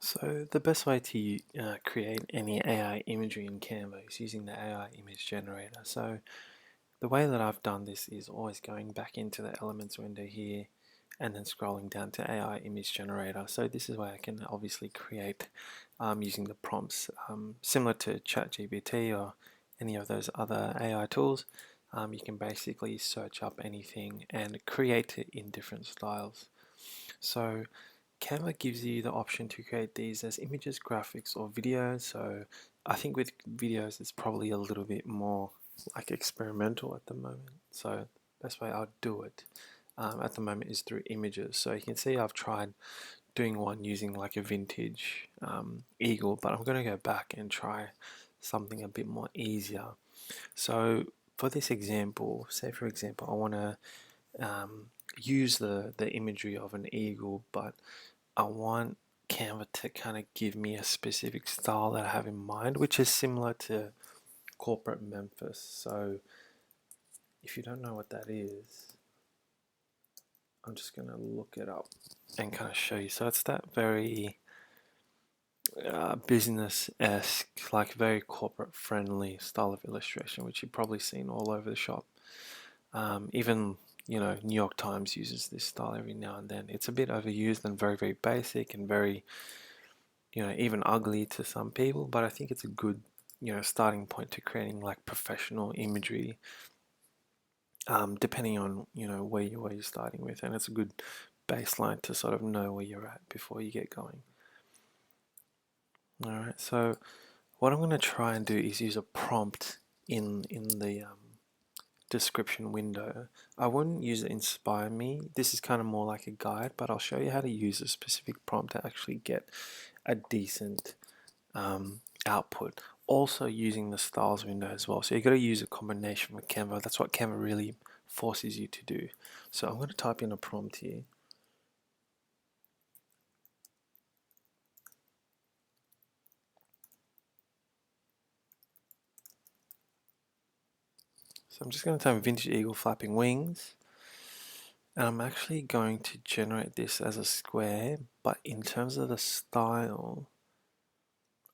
So the best way to create any AI imagery in Canva is using the AI image generator. So the way that I've done this is always going back into the elements window here and then scrolling down to AI image generator. So this is where I can obviously create using the prompts similar to ChatGPT or any of those other AI tools. You can basically search up anything and create it in different styles. So Canva gives you the option to create these as images, graphics, or videos. So I think with videos, it's probably a little bit more like experimental at the moment. So best way I'd do it at the moment is through images. So you can see I've tried doing one using like a vintage eagle, but I'm going to go back and try something a bit more easier. So for this example, say for example, I want to use the imagery of an eagle, but I want Canva to kind of give me a specific style that I have in mind, which is similar to corporate Memphis. So if you don't know what that is, I'm just going to look it up and kind of show you. So it's that very business-esque, like very corporate friendly style of illustration, which you've probably seen all over the shop. Even New York Times uses this style every now and then. It's a bit overused and very, very basic and very even ugly to some people, but I think it's a good, starting point to creating like professional imagery, depending on, where you're starting with, and it's a good baseline to sort of know where you're at before you get going. All right, so what I'm going to try and do is use a prompt in the description window. I wouldn't use it inspire me. This is kind of more like a guide, but I'll show you how to use a specific prompt to actually get a decent output. Also using the styles window as well. So you've got to use a combination with Canva. That's what Canva really forces you to do. So I'm going to type in a prompt here. So I'm just going to type vintage eagle flapping wings. And I'm actually going to generate this as a square, but in terms of the style,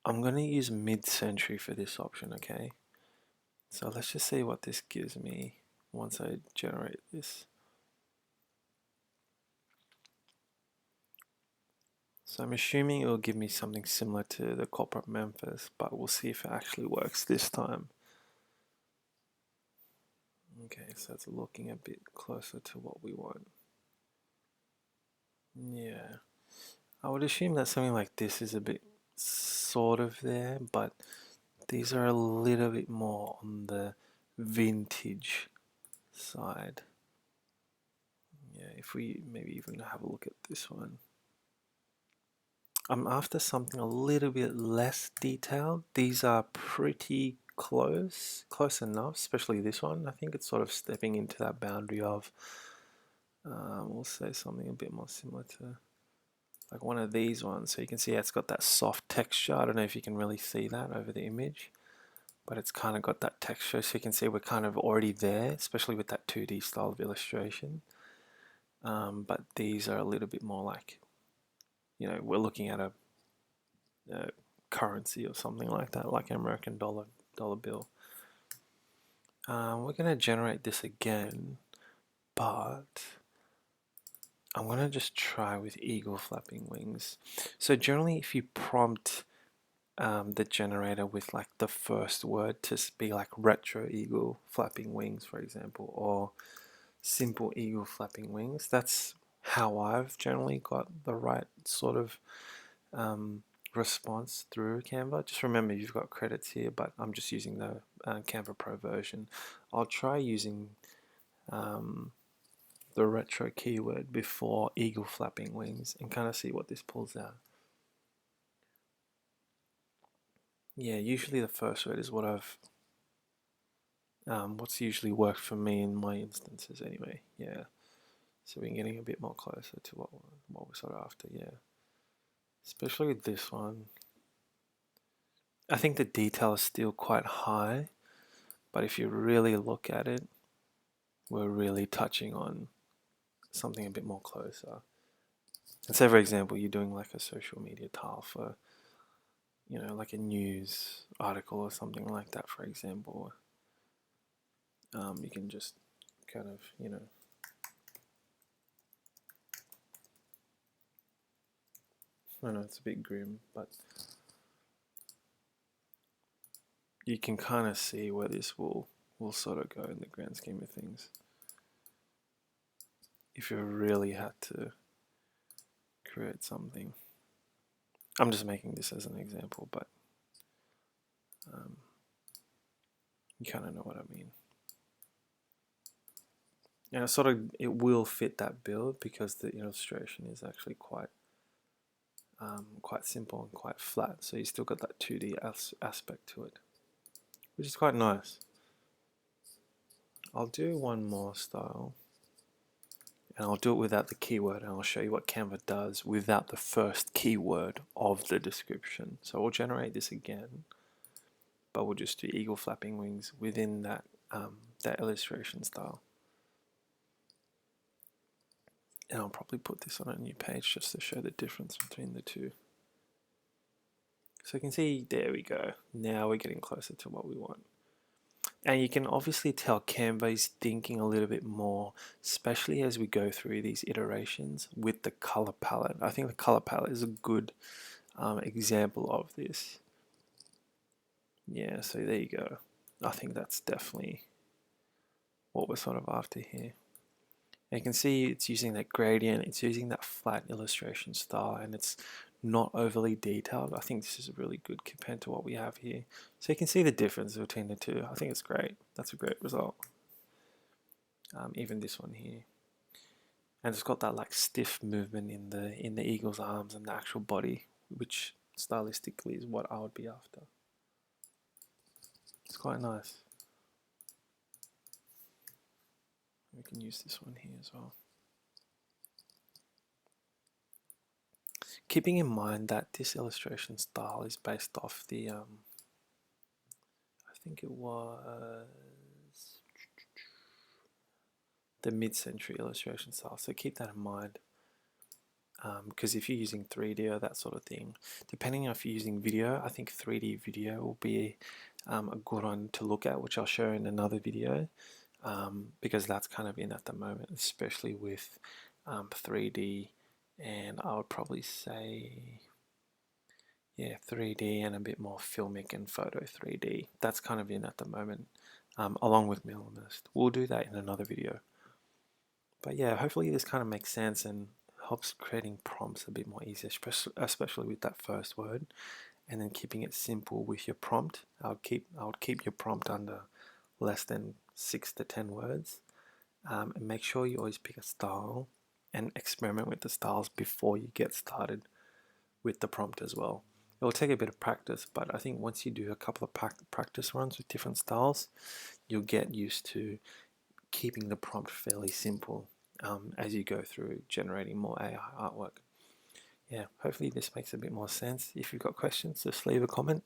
I'm going to use mid-century for this option, okay? So let's just see what this gives me once I generate this. So I'm assuming it will give me something similar to the corporate Memphis, but we'll see if it actually works this time. Okay, so it's looking a bit closer to what we want. Yeah, I would assume that something like this is a bit sort of there, but these are a little bit more on the vintage side. Yeah, if we maybe even have a look at this one. I'm after something a little bit less detailed. These are pretty close enough, especially this one. I think it's sort of stepping into that boundary of, we'll say something a bit more similar to like one of these ones. So you can see it's got that soft texture. I don't know if you can really see that over the image, but it's kind of got that texture. So you can see we're kind of already there, especially with that 2D style of illustration. But these are a little bit more like, we're looking at a currency or something like that, like an American dollar bill. We're going to generate this again, but I'm going to just try with eagle flapping wings. So generally, if you prompt the generator with like the first word to be like retro eagle flapping wings, for example, or simple eagle flapping wings, that's how I've generally got the right sort of response through Canva. Just remember you've got credits here, but I'm just using the Canva Pro version. I'll try using the retro keyword before eagle flapping wings and kind of see what this pulls out. Yeah, usually the first word is what what's usually worked for me in my instances anyway. Yeah, so we're getting a bit more closer to what we're sort of after. Yeah, especially with this one. I think the detail is still quite high, but if you really look at it, we're really touching on something a bit more closer. And say for example, you're doing like a social media tile for, like a news article or something like that, for example. You can just kind of, I know it's a bit grim, but you can kind of see where this will sort of go in the grand scheme of things. If you really had to create something. I'm just making this as an example, but you kind of know what I mean. And it will fit that build because the illustration is actually quite simple and quite flat. So you still got that 2D aspect to it, which is quite nice. I'll do one more style, and I'll do it without the keyword, and I'll show you what Canva does without the first keyword of the description. So we'll generate this again, but we'll just do eagle flapping wings within that illustration style. And I'll probably put this on a new page just to show the difference between the two. So you can see, there we go. Now we're getting closer to what we want. And you can obviously tell Canva is thinking a little bit more, especially as we go through these iterations with the color palette. I think the color palette is a good example of this. Yeah, so there you go. I think that's definitely what we're sort of after here. And you can see it's using that gradient, it's using that flat illustration style, and it's not overly detailed. I think this is really good compared to what we have here. So you can see the difference between the two. I think it's great. That's a great result. Even this one here. And it's got that like stiff movement in the eagle's arms and the actual body, which stylistically is what I would be after. It's quite nice. We can use this one here as well. Keeping in mind that this illustration style is based off the, I think it was the mid-century illustration style, so keep that in mind. Because if you're using 3D or that sort of thing, depending on if you're using video, I think 3D video will be a good one to look at, which I'll show in another video, because that's kind of in at the moment, especially with 3D, and I would probably say, yeah, 3D and a bit more filmic and photo 3D. That's kind of in at the moment, along with minimalist. We'll do that in another video. But yeah, hopefully this kind of makes sense and helps creating prompts a bit more easier, especially with that first word, and then keeping it simple with your prompt. I would keep your prompt under less than 6 to 10 words, and make sure you always pick a style and experiment with the styles before you get started with the prompt as well. It will take a bit of practice, but I think once you do a couple of practice runs with different styles, you'll get used to keeping the prompt fairly simple as you go through generating more AI artwork. Yeah, hopefully this makes a bit more sense. If you've got questions, just leave a comment.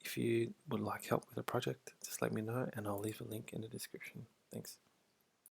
If you would like help with a project, just let me know and I'll leave a link in the description. Thanks.